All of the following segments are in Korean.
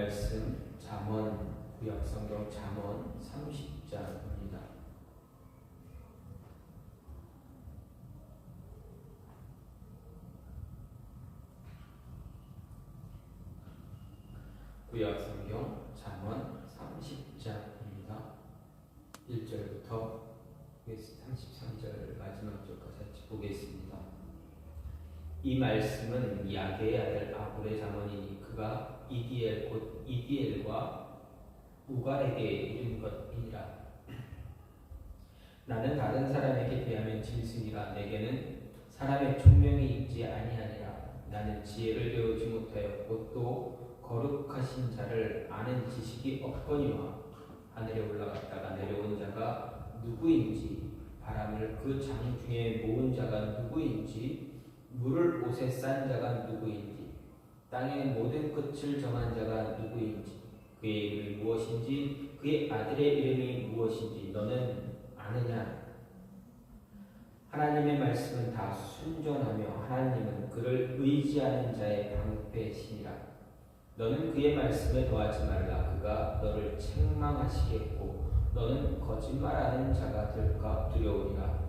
말씀 잠언 구약성경 잠언 30장입니다. 구약성경 잠언 30장입니다. 1절부터 33절 마지막 절까지 같이 보겠습니다. 이 말씀은 야게의 아들 아굴의 잠언이니 그가 이디엘 곧 이디엘과 우갈에게 이른 것이니라. 나는 다른 사람에게 비하면 짐승이라. 내게는 사람의 총명이 있지 아니하니라. 나는 지혜를 배우지 못하였고 또 거룩하신 자를 아는 지식이 없거니와 하늘에 올라갔다가 내려온 자가 누구인지, 바람을 그 장중에 모은 자가 누구인지, 물을 옷에 싼 자가 누구인지, 땅의 모든 끝을 정한 자가 누구인지, 그의 이름이 무엇인지, 그의 아들의 이름이 무엇인지 너는 아느냐? 하나님의 말씀은 다 순전하며 하나님은 그를 의지하는 자의 방패시니라. 너는 그의 말씀에 더하지 말라. 그가 너를 책망하시겠고 너는 거짓말하는 자가 될까 두려우니라.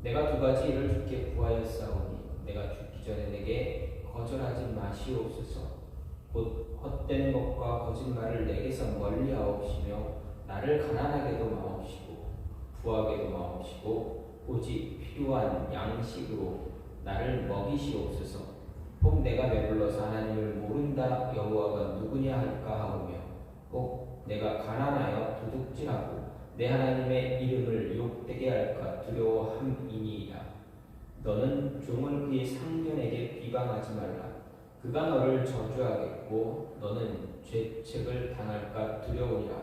내가 두 가지 일을 주께 구하였사오니 내가 죽기 전에 내게 거절하지 마시옵소서. 곧 헛된 것과 거짓말을 내게서 멀리하옵시며 나를 가난하게도 마옵시고 부하게도 마옵시고 오직 필요한 양식으로 나를 먹이시옵소서. 혹 내가 배불러서 하나님을 모른다 여호와가 누구냐 할까 하오며 혹 내가 가난하여 도둑질하고 내 하나님의 이름을 욕되게 할까 두려워함이니이다. 너는 종을 그의 상전에게 비방하지 말라. 그가 너를 저주하겠고 너는 죄책을 당할까 두려우니라.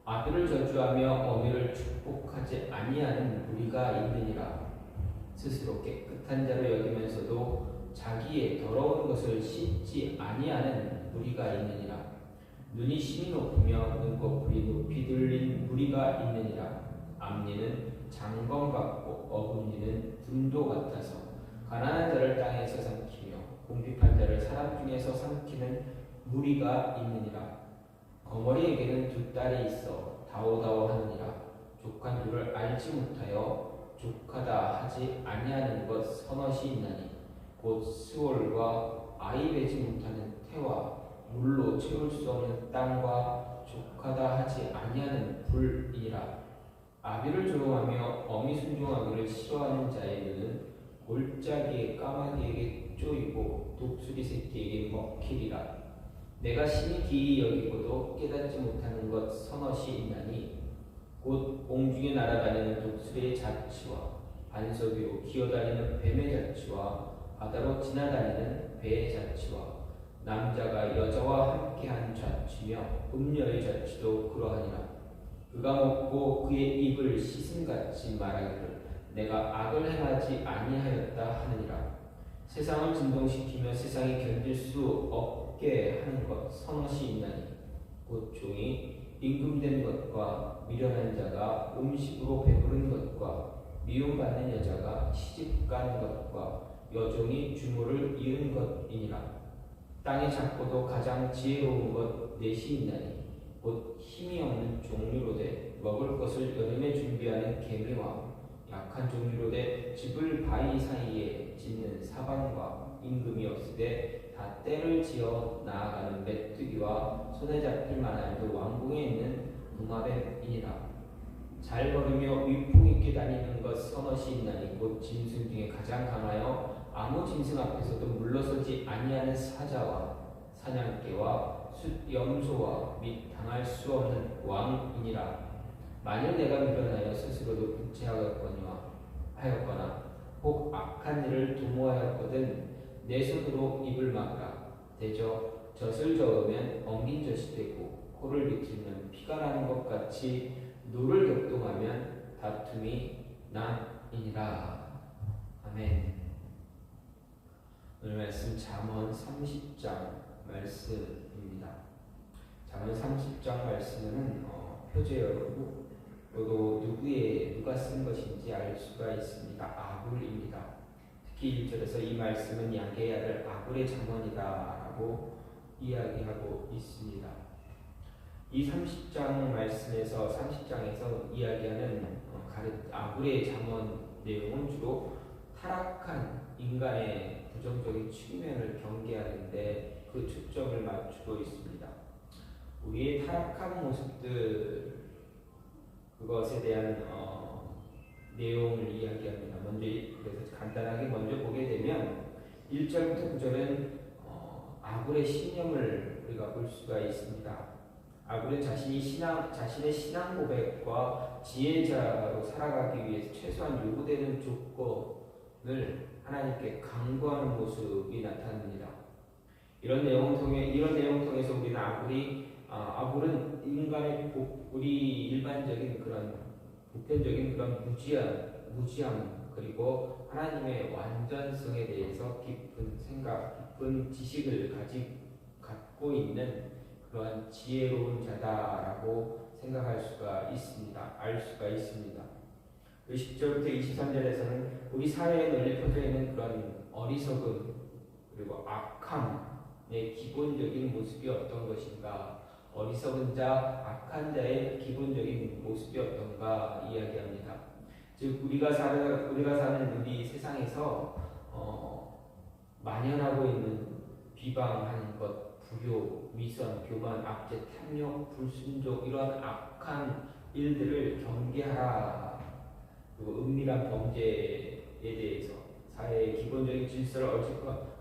아비를 저주하며 어미를 축복하지 아니하는 무리가 있느니라. 스스로 깨끗한 자로 여기면서도 자기의 더러운 것을 씻지 아니하는 무리가 있느니라. 눈이 심히 높으며 눈꺼풀이 높이 들린 무리가 있느니라. 앞니는 장검 같고 어금니는 둔도 같아서 가난한 자를 땅에서 삼키며 궁핍한 자를 사람 중에서 삼키는 무리가 있느니라. 거머리에게는 두 딸이 있어 다오다오하느니라. 족한 줄을 알지 못하여 족하다 하지 아니하는 것 서넛이 있나니 곧 스올과 아이 되지 못하는 태와 물로 채울 수 없는 땅과 족하다 하지 아니하는 불이니라. 아비를 조롱하며 어미 순종하기를 싫어하는 자의 눈은 골짜기의 까마귀에게 쪼이고 독수리 새끼에게 먹히리라. 내가 심히 기이 여기고도 깨닫지 못하는 것 서넛이 있나니 곧 공중에 날아다니는 독수리의 자치와 반석 위로 기어다니는 뱀의 자치와 바다로 지나다니는 배의 자치와 남자가 여자와 함께한 자치며 음녀의 자치도 그러하니라. 그가 먹고 그의 입을 씻음같이 말하기를 내가 악을 행하지 아니하였다 하느니라. 세상을 진동시키며 세상이 견딜 수 없게 하는 것 서넛이 있나니 곧 종이 임금된 것과 미련한 자가 음식으로 배부른 것과 미움받는 여자가 시집간 것과 여종이 주모를 이은 것이니라. 땅에 작고도 가장 지혜로운 것 넷이 있나니 곧 힘이 없는 종류로되 먹을 것을 여름에 준비하는 개미와 약한 종류로되 집을 바위 사이에 짓는 사방과 임금이 없으되 다 때를 지어 나아가는 메뚜기와 손에 잡힐 만한 그 왕궁에 있는 도마뱀이니라. 잘 걸으며 위풍 있게 다니는 것 서넛이 있나니 곧 짐승 중에 가장 강하여 아무 짐승 앞에서도 물러서지 아니하는 사자와 사냥개와 숫염소와 및 당할 수 없는 왕이니라. 만일 내가 미련하여 스스로도 부채하였거나 혹 악한 일을 도모하였거든 내 손으로 입을 막으라. 대저 젖을 저으면 엉긴 젖이 되고 코를 비틀면 피가 나는 것 같이 노를 격동하면 다툼이 남이니라. 아멘. 오늘 말씀 잠언 30장 말씀입니다. 잠언 30장 말씀은 표제어로 또 누가 쓴 것인지 알 수가 있습니다. 아굴입니다. 특히 1절에서 이 말씀은 야게의 아들 아굴의 잠언이다 라고 이야기하고 있습니다. 이 30장 말씀에서 30장에서 이야기하는 아굴의 잠언 내용은 주로 타락한 인간의 부정적인 측면을 경계하는데 그 초점을 맞추고 있습니다. 우리의 타락한 모습들 그것에 대한 내용을 이야기합니다. 먼저 그래서 간단하게 먼저 보게 되면 1절부터 9절은 아굴의 신념을 우리가 볼 수가 있습니다. 아굴은 자신의 신앙 고백과 지혜자로 살아가기 위해서 최소한 요구되는 조건을 하나님께 강구하는 모습이 나타납니다. 이런 내용 통해서 우리는 아굴은 인간의 우리 일반적인 그런 보편적인 그런 무지함 그리고 하나님의 완전성에 대해서 깊은 생각, 깊은 지식을 갖고 있는 그러한 지혜로운 자다라고 생각할 수가 있습니다. 알 수가 있습니다. 10절부터 23절에서는 우리 사회에 널리 퍼져 있는 그런 어리석음 그리고 악함의 기본적인 모습이 어떤 것인가, 어리석은 자, 악한 자의 기본적인 모습이 어떤가 이야기합니다. 즉 우리가 사는 우리 세상에서 만연하고 있는 비방하는 것, 불효, 위선, 교만, 악재, 탐욕, 불순종 이러한 악한 일들을 경계하라. 그리고 은밀한 범죄에 대해서 사회의 기본적인 질서를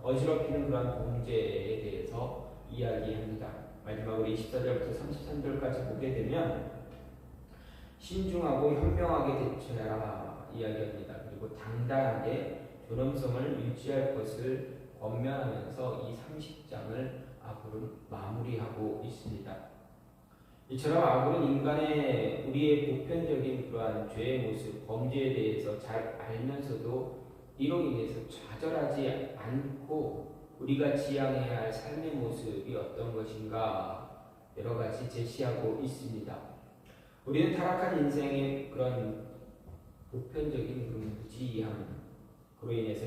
어지럽히는 그런 범죄에 대해서 이야기합니다. 마지막으로 24절부터 33절까지 보게 되면 신중하고 현명하게 대처해라 이야기합니다. 그리고 당당하게 존엄성을 유지할 것을 권면하면서 이 30장을 아굴은 마무리하고 있습니다. 이처럼 아굴은 우리의 보편적인 그러한 죄의 모습, 범죄에 대해서 잘 알면서도 이로 인해서 좌절하지 않고 우리가 지향해야 할 삶의 모습이 어떤 것인가 여러 가지 제시하고 있습니다. 우리는 타락한 인생의 그런 보편적인 그 무지함으로 인해서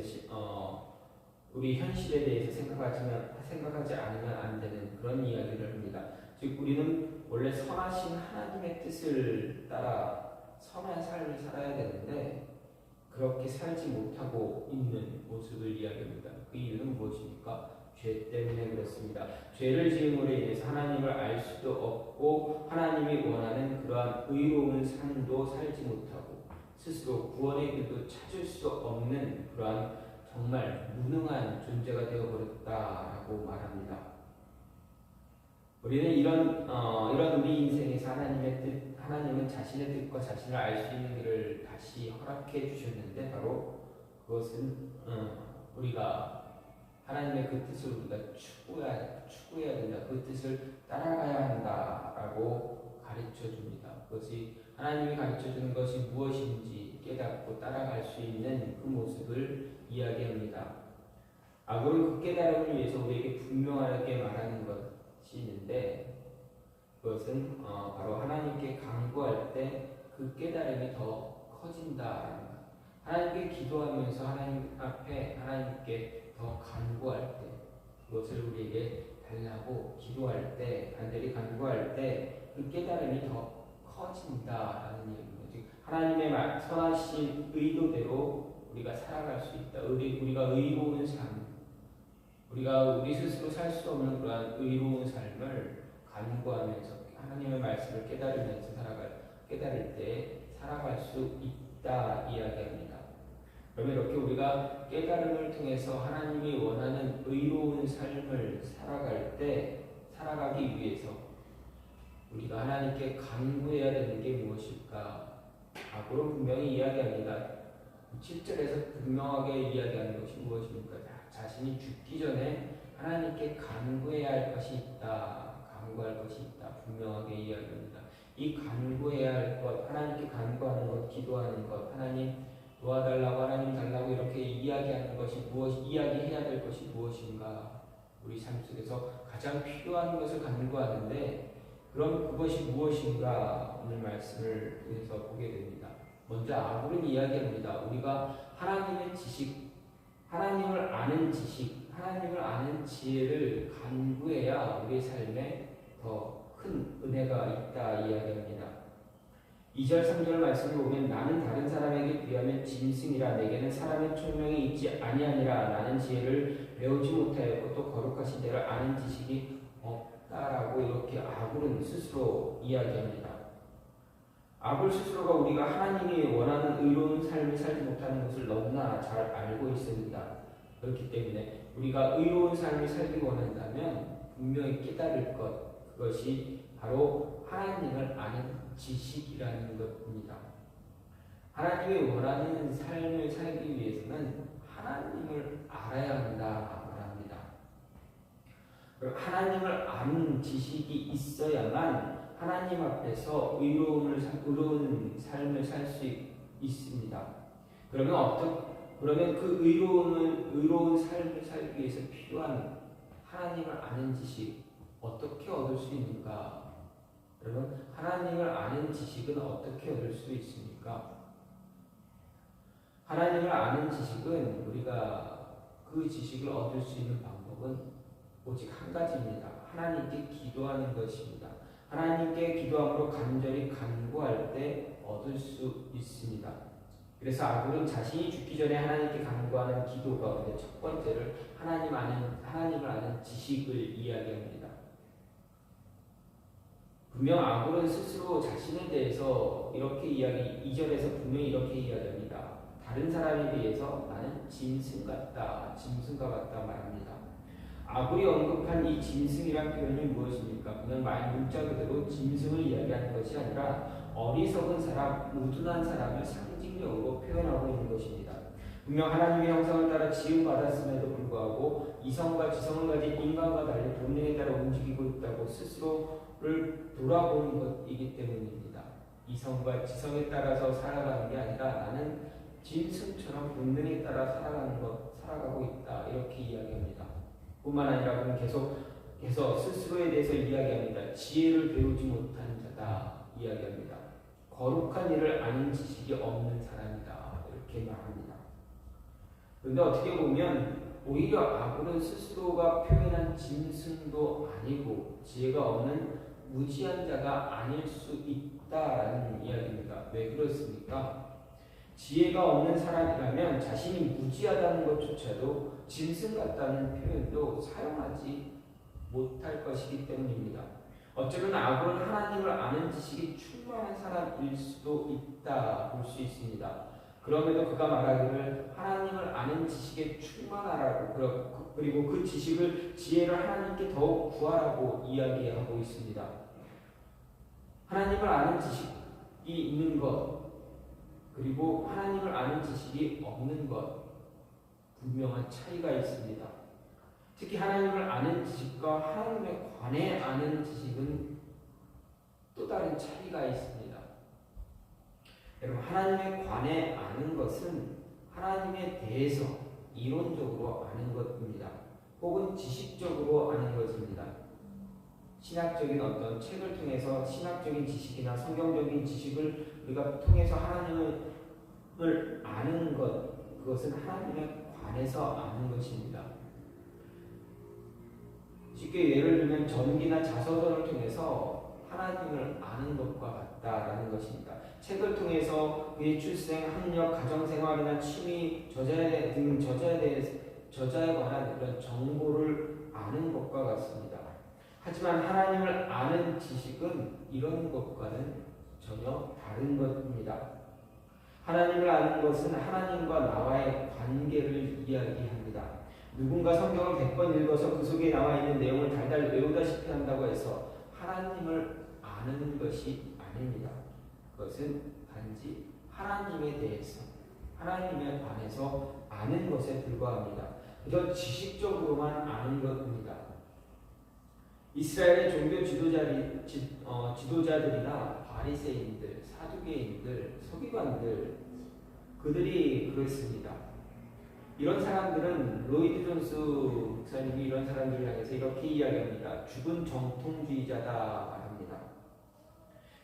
우리 현실에 대해서 생각하지 않으면 안 되는 그런 이야기를 합니다. 즉 우리는 원래 선하신 하나님의 뜻을 따라 선한 삶을 살아야 되는데 그렇게 살지 못하고 있는 모습을 이야기합니다. 그 이유는 무엇입니까? 죄 때문에 그렇습니다. 죄를 지음으로 인해서 하나님을 알 수도 없고 하나님이 원하는 그러한 의로운 삶도 살지 못하고 스스로 구원의 길도 찾을 수 없는 그러한 정말 무능한 존재가 되어버렸다라고 말합니다. 우리는 이런 우리 인생에서 하나님은 자신의 뜻과 자신을 알 수 있는 길을 다시 허락해 주셨는데 바로 그것은 우리가 하나님의 그 뜻을 우리가 추구해야 된다. 그 뜻을 따라가야 한다라고 가르쳐 줍니다. 그것이 하나님이 가르쳐 주는 것이 무엇인지 깨닫고 따라갈 수 있는 그 모습을 이야기합니다. 아굴은 그 깨달음을 위해서 우리에게 분명하게 말하는 것이 있는데 그것은 바로 하나님께 간구할 때 그 깨달음이 더 커진다. 하나님께 기도하면서 하나님 앞에 하나님께 더 간구할 때 그것을 우리에게 달라고 기도할 때 간절히 간구할 때 그 깨달음이 더 커진다라는 얘기입니다. 즉 하나님의 선하신 의도대로 우리가 살아갈 수 있다. 우리가 의로운 삶, 우리 스스로 살 수 없는 그러한 의로운 삶을 간구하면서 하나님의 말씀을 깨달으면서 깨달을 때 살아갈 수 있다 이야기합니다. 그러면 이렇게 우리가 깨달음을 통해서 하나님이 원하는 의로운 삶을 살아가기 위해서 우리가 하나님께 간구해야 되는 게 무엇일까? 앞으로 분명히 이야기합니다. 7절에서 분명하게 이야기하는 것이 무엇입니까? 자신이 죽기 전에 하나님께 간구해야 할 것이 있다. 간구할 것이 있다. 분명하게 이야기합니다. 이 간구해야 할 것, 하나님께 간구하는 것, 기도하는 것, 하나님 도와달라고, 하나님 달라고 이렇게 이야기해야 될 것이 무엇인가? 우리 삶 속에서 가장 필요한 것을 간구하는데 그럼 그것이 무엇인가? 오늘 말씀을 통해서 보게 됩니다. 먼저 아굴은 이야기합니다. 우리가 하나님의 지식, 하나님을 아는 지혜를 간구해야 우리의 삶에 더 큰 은혜가 있다 이야기합니다. 2절 3절 말씀을 보면 나는 다른 사람에게 비하면 짐승이라 내게는 사람의 총명이 있지 아니하니라 나는 지혜를 배우지 못하였고 또 거룩하신 대를 아는 지식이 없다라고 이렇게 아굴은 스스로 이야기합니다. 아굴 스스로가 우리가 하나님이 원하는 의로운 삶을 살지 못하는 것을 너무나 잘 알고 있습니다. 그렇기 때문에 우리가 의로운 삶을 살기 원한다면 분명히 깨달을 것, 그것이 바로 하나님을 아는 지식이라는 것입니다. 하나님이 원하는 삶을 살기 위해서는 하나님을 알아야 한다 말합니다. 하나님을 아는 지식이 있어야만 하나님 앞에서 의로운 삶을 살 수 있습니다. 그러면 그 의로운 삶을 살기 위해서 필요한 하나님을 아는 지식 어떻게 얻을 수 있는가? 여러분, 하나님을 아는 지식은 어떻게 얻을 수 있습니까? 하나님을 아는 지식은 우리가 그 지식을 얻을 수 있는 방법은 오직 한 가지입니다. 하나님께 기도하는 것입니다. 하나님께 기도함으로 간절히 간구할 때 얻을 수 있습니다. 그래서 아굴은 자신이 죽기 전에 하나님께 간구하는 기도 가운데 첫 번째를 하나님을 아는 지식을 이야기합니다. 분명 아굴은 스스로 자신에 대해서 이렇게 2절에서 분명히 이렇게 이야기합니다. 다른 사람에 비해서 나는 짐승과 같다 말합니다. 아굴이 언급한 이 짐승이란 표현이 무엇입니까? 그냥 문자 그대로 짐승을 이야기하는 것이 아니라 어리석은 사람, 우둔한 사람을 상징적으로 표현하고 있는 것입니다. 분명 하나님의 형상을 따라 지음받았음에도 불구하고 이성과 지성을 가진 인간과 달리 본능에 따라 움직이고 있다고 스스로를 돌아보는 것이기 때문입니다. 이성과 지성에 따라서 살아가는 게 아니라 나는 짐승처럼 본능에 따라 살아가고 있다 이렇게 이야기합니다. 뿐만 아니라 그는 계속 스스로에 대해서 이야기합니다. 지혜를 배우지 못한 자다 이야기합니다. 거룩한 일을 아는 지식이 없는 사람이다 이렇게 말합니다. 그런데 어떻게 보면 오히려 아굴은 스스로가 표현한 짐승도 아니고 지혜가 없는 무지한 자가 아닐 수 있다라는 이야기입니다. 왜 그렇습니까? 지혜가 없는 사람이라면 자신이 무지하다는 것조차도 짐승 같다는 표현도 사용하지 못할 것이기 때문입니다. 어쩌면 아굴은 하나님을 아는 지식이 충만한 사람일 수도 있다 볼 수 있습니다. 그럼에도 그가 말하기를 하나님을 아는 지식에 충만하라고 그리고 그 지혜를 하나님께 더욱 구하라고 이야기하고 있습니다. 하나님을 아는 지식이 있는 것 그리고 하나님을 아는 지식이 없는 것 분명한 차이가 있습니다. 특히 하나님을 아는 지식과 하나님에 관해 아는 지식은 또 다른 차이가 있습니다. 여러분, 하나님에 관해 아는 것은 하나님에 대해서 이론적으로 아는 것입니다. 혹은 지식적으로 아는 것입니다. 신학적인 어떤 책을 통해서 신학적인 지식이나 성경적인 지식을 우리가 통해서 하나님을 아는 것, 그것은 하나님에 관해서 아는 것입니다. 쉽게 예를 들면 전기나 자서전을 통해서 하나님을 아는 것과 같다라는 것입니다. 책을 통해서 그의 출생, 학력, 가정생활이나 취미, 저자에 관한 그런 정보를 아는 것과 같습니다. 하지만 하나님을 아는 지식은 이런 것과는 전혀 다른 것입니다. 하나님을 아는 것은 하나님과 나와의 관계를 이야기합니다. 누군가 성경을 100번 읽어서 그 속에 나와 있는 내용을 달달 외우다시피 한다고 해서 하나님을 아는 것이 아닙니다. 그것은 단지 하나님에 대해서, 하나님에 관해서 아는 것에 불과합니다. 그저 지식적으로만 아는 것입니다. 이스라엘의 종교 지도자들이나 바리새인들, 사두개인들, 서기관들 그들이 그랬습니다. 이런 사람들은 로이드 존스 목사님이 이런 사람들을 향해서 이렇게 이야기합니다. 죽은 정통주의자다 말합니다.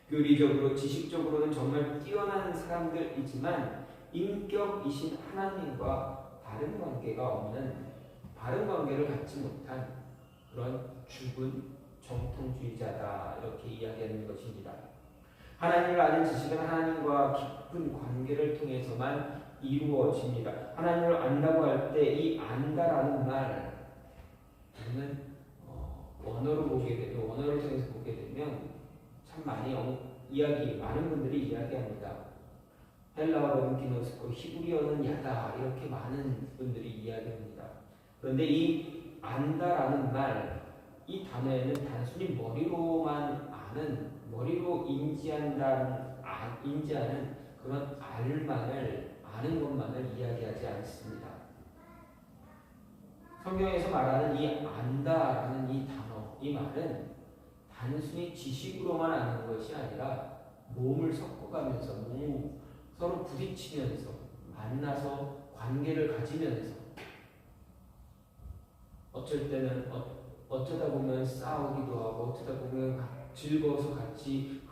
교리적으로 지식적으로는 정말 뛰어난 사람들이지만 인격이신 하나님과 바른 관계를 갖지 못한 그런 죽은 정통주의자다 이렇게 이야기하는 것입니다. 하나님을 아는 지식은 하나님과 깊은 관계를 통해서만 이루어집니다. 하나님을 안다고 할 때 이 안다라는 말 우리는 원어를 통해서 보게 되면 참 많은 분들이 이야기합니다. 헬라어로는 기노스코, 히브리어는 야다 이렇게 많은 분들이 이야기합니다. 그런데 이 안다라는 말, 이 단어에는 단순히 머리로 인지하는 그런 아는 것만을 이야기하지 않습니다. 성경에서 말하는 이 안다라는 이 단어, 이 말은 단순히 지식으로만 아는 것이 아니라 몸을 섞어가면서 서로 부딪히면서 만나서 관계를 가지면서 어쩔 때는 어쩌다 보면 싸우기도 하고 어쩌다 보면 즐거워서 같이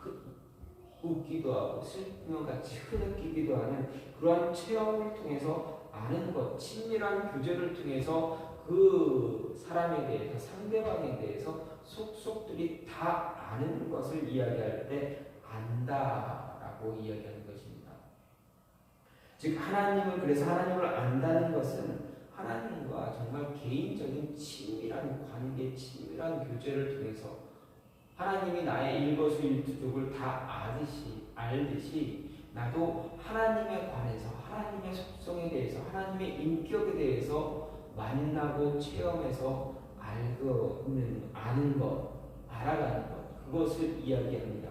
웃기도 하고 슬프면 같이 흐느끼기도 하는 그러한 체험을 통해서 아는 것, 친밀한 교제를 통해서 그 사람에 대해서 상대방에 대해서 속속들이 다 아는 것을 이야기할 때 안다라고 이야기하는 것입니다. 즉 그래서 하나님을 안다는 것은 하나님과 정말 개인적인 친밀한 관계, 친밀한 교제를 통해서 하나님이 나의 일거수일투족을 다 알듯이 나도 하나님에 관해서 하나님의 속성에 대해서 하나님의 인격에 대해서 만나고 체험해서 아는 것, 알아가는 것, 그것을 이야기합니다.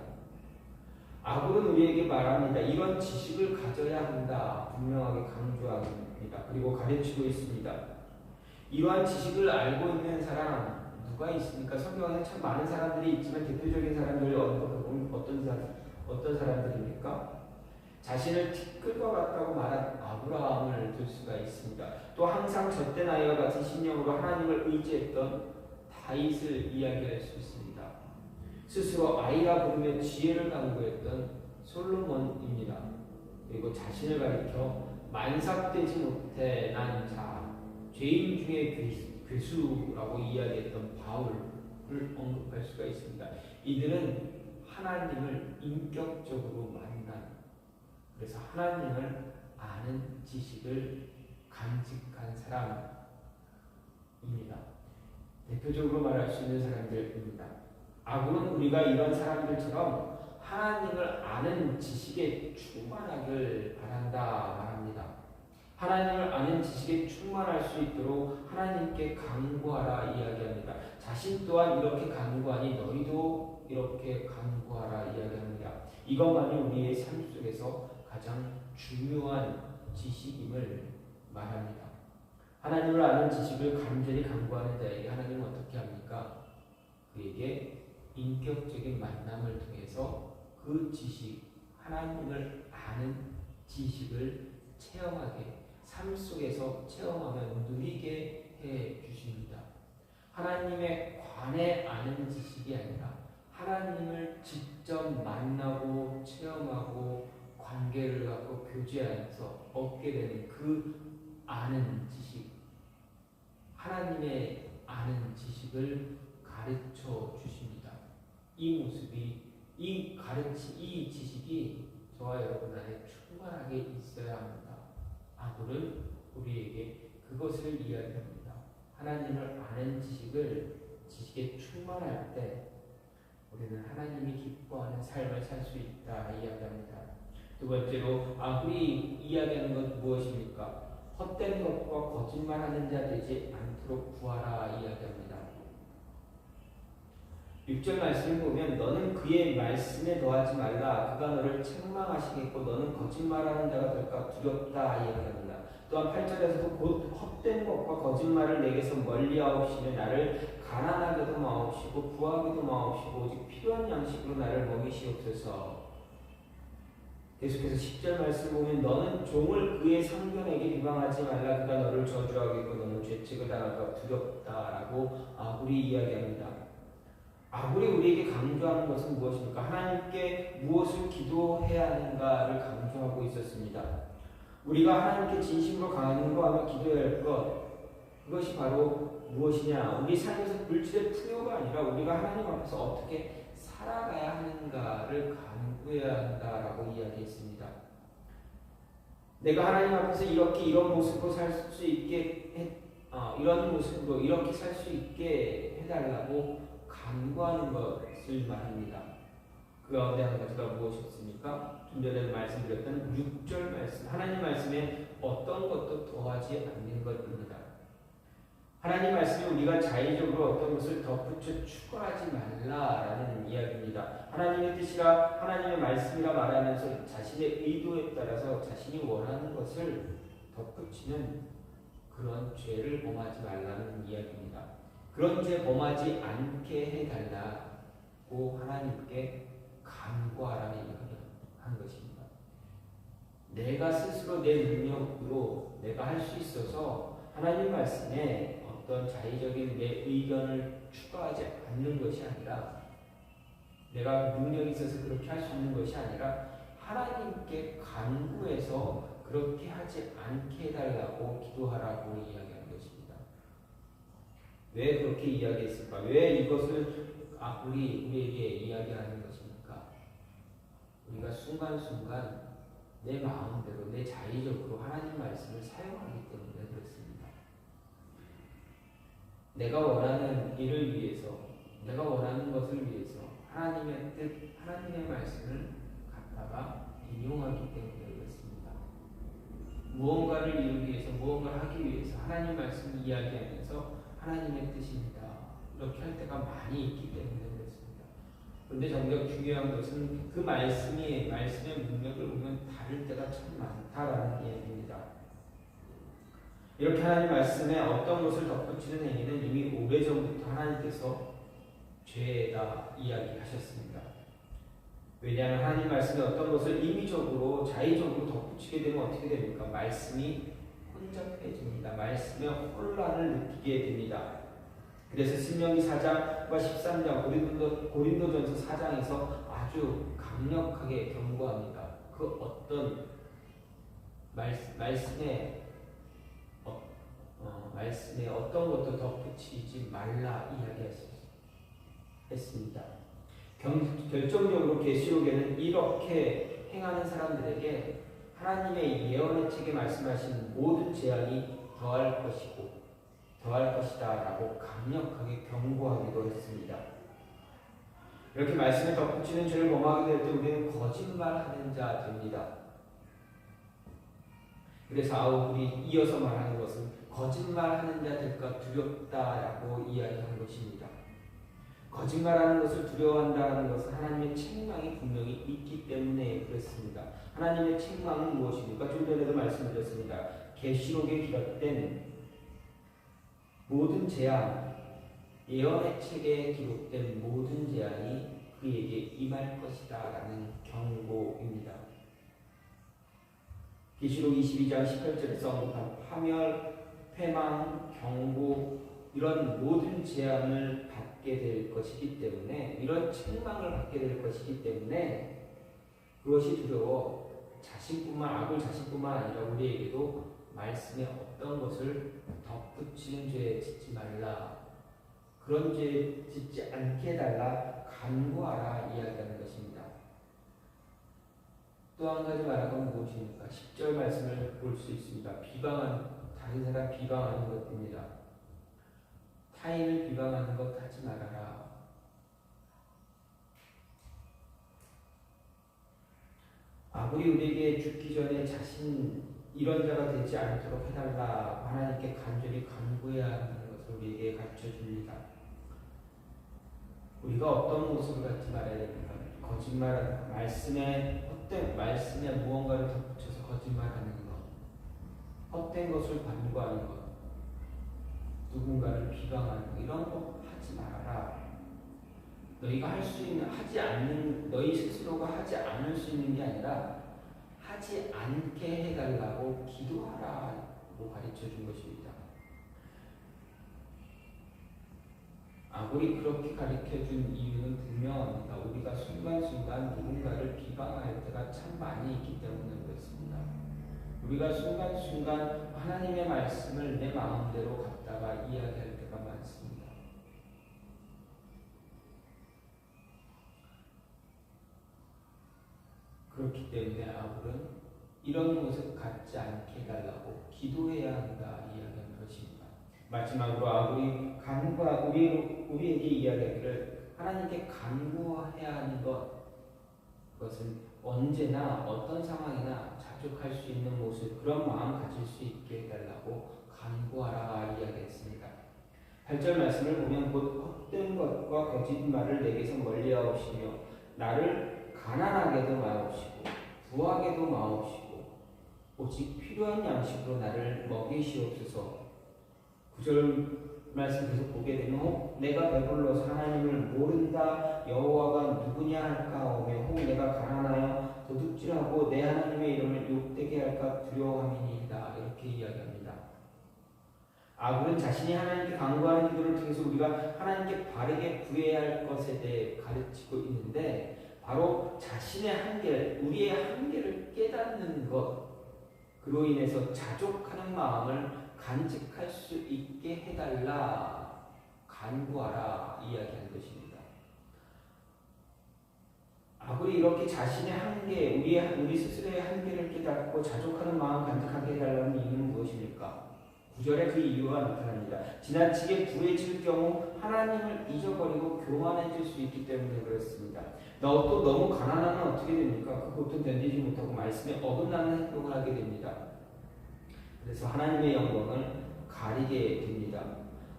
아굴은 우리에게 말합니다. 이런 지식을 가져야 한다. 분명하게 강조합니다. 그리고 가르치고 있습니다. 이러한 지식을 알고 있는 사람 누가 있습니까? 성경에는 참 많은 사람들이 있지만 대표적인 사람들이 어떤 사람들입니까? 자신을 티끌과 같다고 말한 아브라함을 들 수가 있습니다. 또 항상 젖된 아이와 같은 심령으로 하나님을 의지했던 다윗을 이야기할 수 있습니다. 스스로 아이라 부르며 지혜를 강구했던 솔로몬입니다. 그리고 자신을 가리켜 만삭되지 못해 난 자, 죄인 중에 괴수라고 이야기했던 바울을 언급할 수가 있습니다. 이들은 하나님을 인격적으로 만난, 그래서 하나님을 아는 지식을 간직한 사람입니다. 대표적으로 말할 수 있는 사람들입니다. 아굴은 우리가 이런 사람들처럼 하나님을 아는 지식에 충만하길 바란다 말합니다. 하나님을 아는 지식에 충만할 수 있도록 하나님께 간구하라 이야기합니다. 자신 또한 이렇게 간구하니 너희도 이렇게 간구하라 이야기합니다. 이것만이 우리의 삶 속에서 가장 중요한 지식임을 말합니다. 하나님을 아는 지식을 간절히 간구하는 자에게 하나님은 어떻게 합니까? 그에게 인격적인 만남을 통해서 그 지식, 하나님을 아는 지식을 체험하게, 삶 속에서 체험하며 누리게 해 주십니다. 하나님에 관해 아는 지식이 아니라 하나님을 직접 만나고 체험하고 관계를 갖고 교제하면서 얻게 되는 그 아는 지식, 하나님의 아는 지식을 가르쳐 주십니다. 이 모습이, 이 지식이 저와 여러분 안에 충만하게 있어야 합니다. 아굴은 우리에게 그것을 이야기합니다. 하나님을 아는 지식에 충만할 때 우리는 하나님이 기뻐하는 삶을 살 수 있다 이야기합니다. 두 번째로 아굴이 이야기하는 것 무엇입니까? 헛된 것과 거짓말하는 자 되지 않도록 구하라 이야기합니다. 6절 말씀을 보면 너는 그의 말씀에 더하지 말라. 그가 너를 책망하시겠고 너는 거짓말하는 자가 될까 두렵다 이야기합니다. 또한 8절에서도 곧 헛된 것과 거짓말을 내게서 멀리하옵시며 나를 가난하게도 마옵시고 부하게도 마옵시고 오직 필요한 양식으로 나를 먹이시옵소서. 계속해서 10절 말씀을 보면 너는 종을 그의 상견에게 비방하지 말라. 그가 너를 저주하겠고 너는 죄책을 당할까 두렵다라고 아굴이 이야기합니다. 아굴이 우리에게 강조하는 것은 무엇입니까? 하나님께 무엇을 기도해야 하는가를 강조하고 있었습니다. 우리가 하나님께 진심으로 간구하며 기도해야 할 것, 그것이 바로 무엇이냐? 우리 삶에서 물질의 풍요가 아니라 우리가 하나님 앞에서 어떻게 살아가야 하는가를 간구해야 한다라고 이야기했습니다. 내가 하나님 앞에서 이런 모습으로 살 수 있게 이런 모습으로 이렇게 살 수 있게 해달라고 간구하는 것을 말합니다. 그 가운데 한 가지가 무엇이었습니까? 좀 전에 말씀드렸던 6절 말씀, 하나님 말씀에 어떤 것도 더하지 않는 것입니다. 하나님 말씀에 우리가 자의적으로 어떤 것을 덧붙여 추가하지 말라라는 이야기입니다. 하나님의 뜻이라 하나님의 말씀이라 말하면서 자신의 의도에 따라서 자신이 원하는 것을 덧붙이는 그런 죄를 범하지 말라는 이야기입니다. 그런 죄 범하지 않게 해달라고 하나님께 간구하라는 이야기한 것입니다. 내가 스스로 내 능력으로 내가 할 수 있어서 하나님 말씀에 어떤 자의적인 내 의견을 추가하지 않는 것이 아니라 내가 능력이 있어서 그렇게 할 수 있는 것이 아니라 하나님께 간구해서 그렇게 하지 않게 해달라고 기도하라고 이야기하는 것입니다. 왜 그렇게 이야기했을까? 왜 이것을 우리에게 이야기하는 것입니까? 우리가 순간순간 내 마음대로 내 자의적으로 하나님 말씀을 사용하기 때문에 그렇습니다. 내가 원하는 일을 위해서 내가 원하는 것을 위해서 하나님의 뜻, 하나님의 말씀을 갖다가 인용하기 때문에 그렇습니다. 무언가를 이루기 위해서 무언가를 하기 위해서 하나님 말씀을 이야기하면서 하나님의 뜻입니다. 이렇게 할 때가 많이 있기 때문에 그렇습니다. 그런데 정작 중요한 것은 그 말씀의 문맥을 보면 다를 때가 참 많다라는 이야기입니다. 이렇게 하나님 말씀에 어떤 것을 덧붙이는 행위는 이미 오래전부터 하나님께서 죄다 이야기하셨습니다. 왜냐하면 하나님 말씀에 어떤 것을 임의적으로 자의적으로 덧붙이게 되면 어떻게 됩니까? 말씀이 혼잡해집니다. 말씀에 혼란을 느끼게 됩니다. 그래서 신명기 4장과 13장 고린도전서 4장에서 아주 강력하게 경고합니다. 그 어떤 말씀에 어떤 것도 덧붙이지 말라 이야기했습니다. 결정적으로 계시록에는 이렇게 행하는 사람들에게 하나님의 예언의 책에 말씀하신 모든 재앙이 더할 것이다 라고 강력하게 경고하기도 했습니다. 이렇게 말씀에 덧붙이는 죄를 범하게 될 때 우리는 거짓말하는 자 됩니다. 그래서 아우들이 이어서 말하는 것은 거짓말하는 자 될까 두렵다라고 이야기하는 것입니다. 거짓말하는 것을 두려워한다는 것은 하나님의 책망이 분명히 있기 때문에 그렇습니다. 하나님의 책망은 무엇입니까? 좀 전에도 말씀드렸습니다. 계시록에 기록된 모든 재앙, 예언의 책에 기록된 모든 재앙이 그에게 임할 것이다 라는 경고입니다. 계시록 22장 18절에서 언급한 파멸, 패망, 경고 이런 모든 재앙을 받게 될 것이기 때문에 이런 책망을 받게 될 것이기 때문에 그것이 두려워 악을 자신뿐만 아니라 우리에게도 말씀에 어떤 것을 덧붙이는 죄에 짓지 말라, 그런 죄에 짓지 않게 해달라 간구하라 이야기하는 것입니다. 또 한 가지 말하면 무엇입니까? 10절 말씀을 볼 수 있습니다. 다른 사람 비방하는 것입니다. 타인을 비방하는 것 하지 말아라. 아무리 우리에게 죽기 전에 자신 이런 자가 되지 않도록 해달라 하나님께 간절히 간구해야 하는 것을 우리에게 가르쳐 줍니다. 우리가 어떤 모습을 갖지 말아야 됩니까? 거짓말하는 것, 말씀에 무언가를 덧붙여서 거짓말하는 것, 헛된 것을 반구하는 것, 누군가를 비방하는 것, 이런 거 하지 말아라. 너희가 너희 스스로가 하지 않을 수 있는 게 아니라 하지 않게 해달라고 기도하라고 가르쳐 준 것입니다. 아무리 그렇게 가르쳐 준 이유는 분명합니다. 우리가 순간순간 누군가를 비방할 때가 참 많이 있기 때문에 그렇습니다. 우리가 순간순간 하나님의 말씀을 내 마음대로 갖다가 이야기할 때가 그렇기 때문에 아굴은 이런 모습 갖지 않게 해달라고 기도해야 한다 이야기하는 것입니다. 마지막으로 아굴이 우리에게 이야기하기를 하나님께 간구해야 하는 그것은 언제나 어떤 상황이나 자족할 수 있는 모습, 그런 마음 가질 수 있게 해달라고 간구하라 이야기했습니다. 8절 말씀을 보면 곧 헛된 것과 거짓말을 내게서 멀리하옵시며 나를 가난하게도 마옵시고 부하게도 마옵시고 오직 필요한 양식으로 나를 먹이시옵소서. 9절 말씀 계속 보게 되면 혹 내가 배불러서 하나님을 모른다 여호와가 누구냐 할까 하며 혹 내가 가난하여 도둑질하고 내 하나님의 이름을 욕되게 할까 두려워함이니이다 이렇게 이야기합니다. 아굴은 자신이 하나님께 간구하는 기도를 통해서 우리가 하나님께 바르게 구해야 할 것에 대해 가르치고 있는데 바로 자신의 한계, 우리의 한계를 깨닫는 것, 그로 인해서 자족하는 마음을 간직할 수 있게 해달라, 간구하라 이야기한 것입니다. 아굴이 이렇게 자신의 한계, 우리 스스로의 한계를 깨닫고 자족하는 마음 간직하게 해달라는 이유는 무엇입니까? 9절에 그 이유가 나타납니다. 지나치게 부해질 경우 하나님을 잊어버리고 교만해질 수 있기 때문에 그렇습니다. 또 너무 가난하면 어떻게 됩니까? 그것도 견디지 못하고 말씀에 어긋나는 행동을 하게 됩니다. 그래서 하나님의 영광을 가리게 됩니다.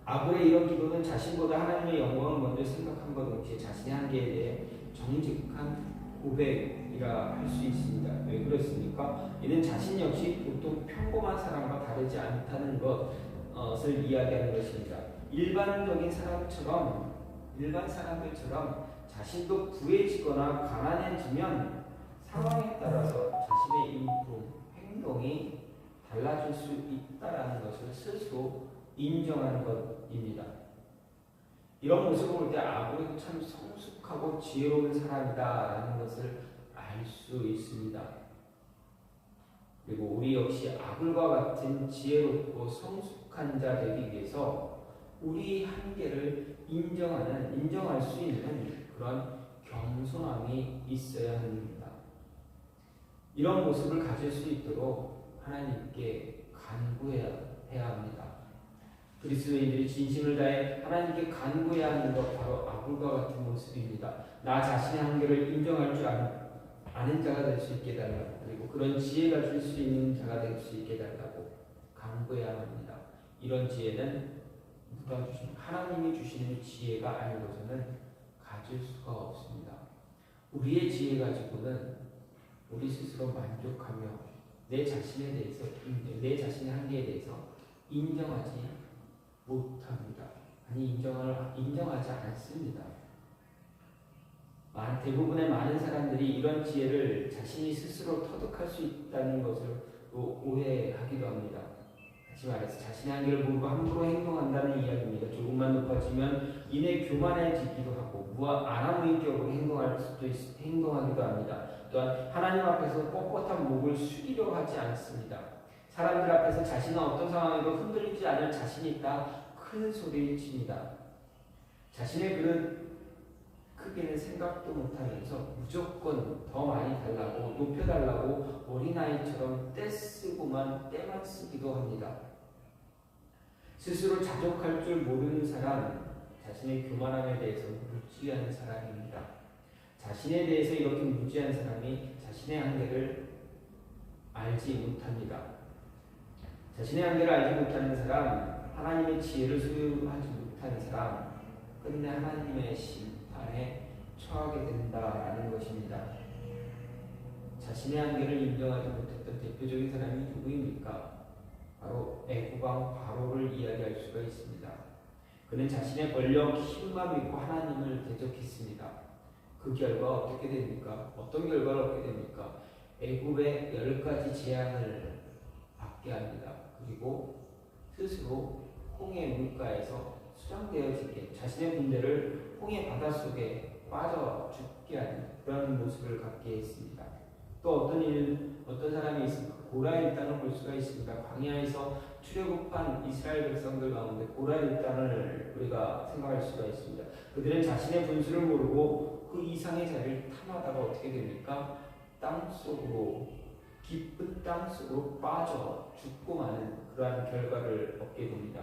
아굴의 이런 기도는 자신보다 하나님의 영광을 먼저 생각함과 동시에 자신의 한계에 대해 정직한 고백이라 할 수 있습니다. 왜 그렇습니까? 이는 자신 역시 보통 평범한 사람과 다르지 않다는 것을 이야기하는 것입니다. 일반 사람들처럼 자신도 부해지거나 가난해지면 상황에 따라서 자신의 인품, 행동이 달라질 수 있다는 것을 스스로 인정하는 것입니다. 이런 모습을 볼 때 아굴은 참 성숙하고 지혜로운 사람이다라는 것을 알 수 있습니다. 그리고 우리 역시 아굴과 같은 지혜롭고 성숙한 자 되기 위해서 우리 한계를 인정할 수 있는 그런 겸손함이 있어야 합니다. 이런 모습을 가질 수 있도록 하나님께 간구해야 합니다. 그리스도인들이 진심을 다해 하나님께 간구해야 하는 것 바로 아굴과 같은 모습입니다. 나 자신의 한계를 인정할 줄 아는 자가 될 수 있게 해달라고, 그리고 그런 지혜가 줄 수 있는 자가 될 수 있게 해달라고 간구해야 합니다. 이런 지혜는 누가 주신, 하나님이 주시는 지혜가 아니고서는 가질 수가 없습니다. 우리의 지혜 가지고는 우리 스스로 만족하며 내 자신의 한계에 대해서 인정하지 못합니다. 인정하지 않습니다. 대부분의 많은 사람들이 이런 지혜를 자신이 스스로 터득할 수 있다는 것을 오해하기도 합니다. 다시 말해서 자신의 한계를 모르고 함부로 행동한다는 이야기입니다. 조금만 높아지면 이내 교만해지기도 하고 아나무인격으로 행동하기도 합니다. 또한 하나님 앞에서 뻣뻣한 목을 숙이려 하지 않습니다. 사람들 앞에서 자신은 어떤 상황에도 흔들리지 않을 자신이 있다 큰 소리를 칩니다. 자신의 그릇 크게는 생각도 못하면서 무조건 더 많이 달라고, 높여달라고 어린아이처럼 때만 쓰기도 합니다. 스스로 자족할 줄 모르는 사람, 자신의 교만함에 대해서 무지한 사람입니다. 자신에 대해서 이렇게 무지한 사람이 자신의 한계를 알지 못합니다. 자신의 한계를 알지 못하는 사람, 하나님의 지혜를 소유하지 못하는 사람, 끝내 하나님의 심판에 처하게 된다라는 것입니다. 자신의 한계를 인정하지 못했던 대표적인 사람이 누구입니까? 바로 애국왕 바로를 이야기할 수가 있습니다. 그는 자신의 권력, 힘만 믿고 하나님을 대적했습니다. 그 결과 어떻게 됩니까? 어떤 결과를 얻게 됩니까? 애굽의 10가지 재앙을 받게 합니다. 그리고 스스로 홍해 물가에서 수장되어지게, 자신의 군대를 홍해 바닷속에 빠져 죽게 하는 그런 모습을 갖게 했습니다. 또 어떤 사람이 있습니까? 고라 일당을 볼 수가 있습니다. 광야에서 출애굽한 이스라엘 백성들 가운데 고라 일당을 우리가 생각할 수가 있습니다. 그들은 자신의 분수를 모르고 그 이상의 자리를 탐하다가 어떻게 됩니까? 땅속으로 깊은 땅속으로 빠져 죽고 마는 그러한 결과를 얻게 됩니다.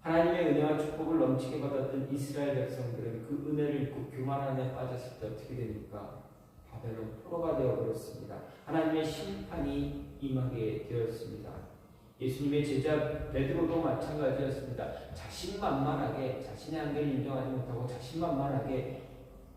하나님의 은혜와 축복을 넘치게 받았던 이스라엘 백성들은 그 은혜를 잊고 교만함에 빠졌을 때 어떻게 됩니까? 바벨론 포로가 되어버렸습니다. 하나님의 심판이 임하게 되었습니다. 예수님의 제자 베드로도 마찬가지였습니다. 자신만만하게 자신의 한계를 인정하지 못하고 자신만만하게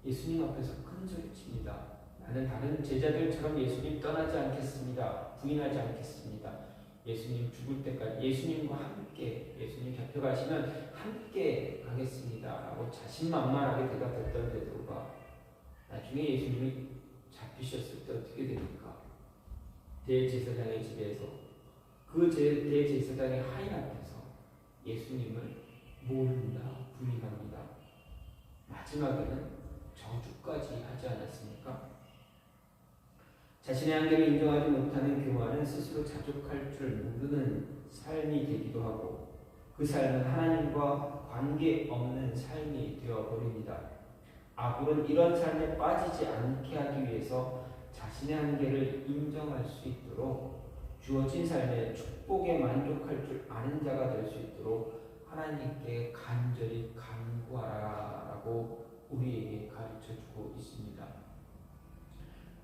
예수님 앞에서 큰소리칩니다. 나는 다른 제자들처럼 예수님 떠나지 않겠습니다. 부인하지 않겠습니다. 예수님 죽을 때까지 예수님과 함께 예수님 곁에 가시면 함께 가겠습니다 라고 자신만만하게 대답했던 베드로가 나중에 예수님이 잡히셨을 때 어떻게 됩니까? 대제사장의 집에서 그 대제사장의 하인 앞에서 예수님을 모른다 부인합니다. 마지막에는 저주까지 하지 않았습니까? 자신의 한계를 인정하지 못하는 교만은 스스로 자족할 줄 모르는 삶이 되기도 하고 그 삶은 하나님과 관계없는 삶이 되어버립니다. 아굴은 이런 삶에 빠지지 않게 하기 위해서 자신의 한계를 인정할 수 있도록 주어진 삶에 축복에 만족할 줄 아는 자가 될 수 있도록 하나님께 간절히 간구하라라고 우리에게 가르쳐주고 있습니다.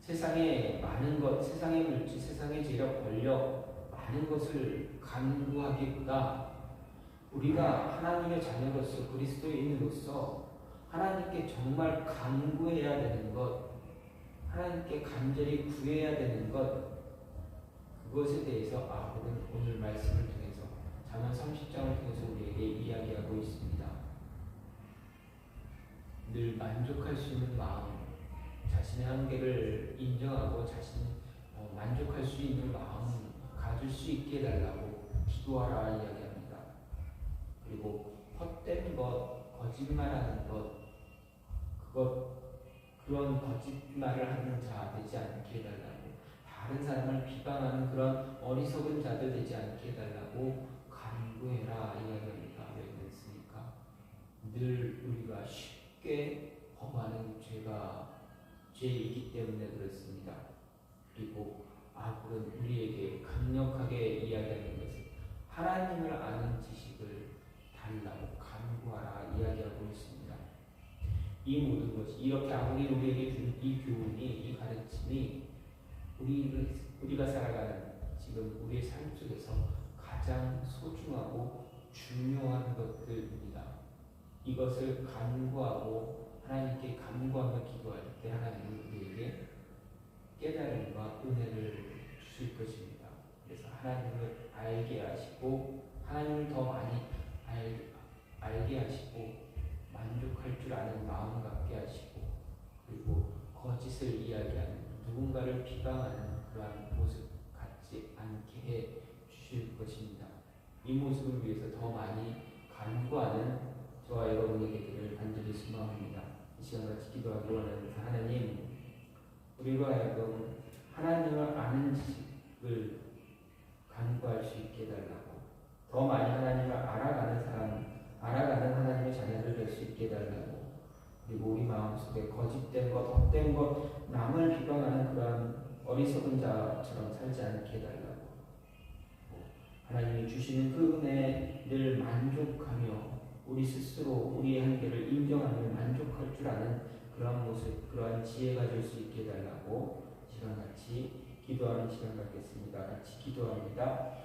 세상에 많은 것, 세상의 물질, 세상의 재력, 권력, 많은 것을 간구하기보다 우리가 하나님의 자녀로서 그리스도인으로서 하나님께 정말 간구해야 되는 것, 하나님께 간절히 구해야 되는 것, 그것에 대해서 아굴은 오늘 말씀을 통해서 잠언 30장을 통해서 우리에게 이야기하고 있습니다. 늘 만족할 수 있는 마음, 자신의 한계를 인정하고 만족할 수 있는 마음 가질 수 있게 해달라고 기도하라 이야기합니다. 그리고 헛된 것, 거짓말하는 것, 그런 거짓말을 하는 자 되지 않게 해달라고, 다른 사람을 비방하는 그런 어리석은 자들 되지 않게 해달라고 간구해라 이야기합니다. 왜 그랬습니까? 늘 우리가 쉽게 범하는 죄이기 때문에 그렇습니다. 그리고 아굴은 우리에게 강력하게 이야기하는 것은 하나님을 아는 지식을 달라고 간구하라 이야기하고 있습니다. 이 모든 것이 이렇게 아굴이 우리에게 준 이 교훈이, 이 가르침이 우리가 살아가는 지금 우리의 삶 속에서 가장 소중하고 중요한 것들입니다. 이것을 간구하고 하나님께 간구하며 기도할 때 하나님은 우리에게 깨달음과 은혜를 주실 것입니다. 그래서 하나님을 알게 하시고 하나님을 더 많이 알게 하시고 만족할 줄 아는 마음 갖게 하시고 그리고 거짓을 이야기하는 누군가를 비방하는 그러한 모습 갖지 않게 해 주실 것입니다. 이 모습을 위해서 더 많이 간구하는 저와 여러분에게 되기를 간절히 소망합니다. 이 시간 같이 기도하기 원하는 하나님, 우리로 하여금 하나님을 아는 지식을 간구할 수 있게 해달라고, 더 많이 하나님을 알아가는 하나님의 자녀들 될 수 있게 해달라고, 그리고 우리 마음속에 거짓된 것, 헛된 것, 남을 비방하는 그러한 어리석은 자처럼 살지 않게 해달라고, 하나님이 주시는 그 은혜에 늘 만족하며 우리 스스로 우리의 한계를 인정하며 만족할 줄 아는 그러한 모습, 그러한 지혜가 될 수 있게 해달라고 시간 같이 기도하는 시간 갖겠습니다. 같이 기도합니다.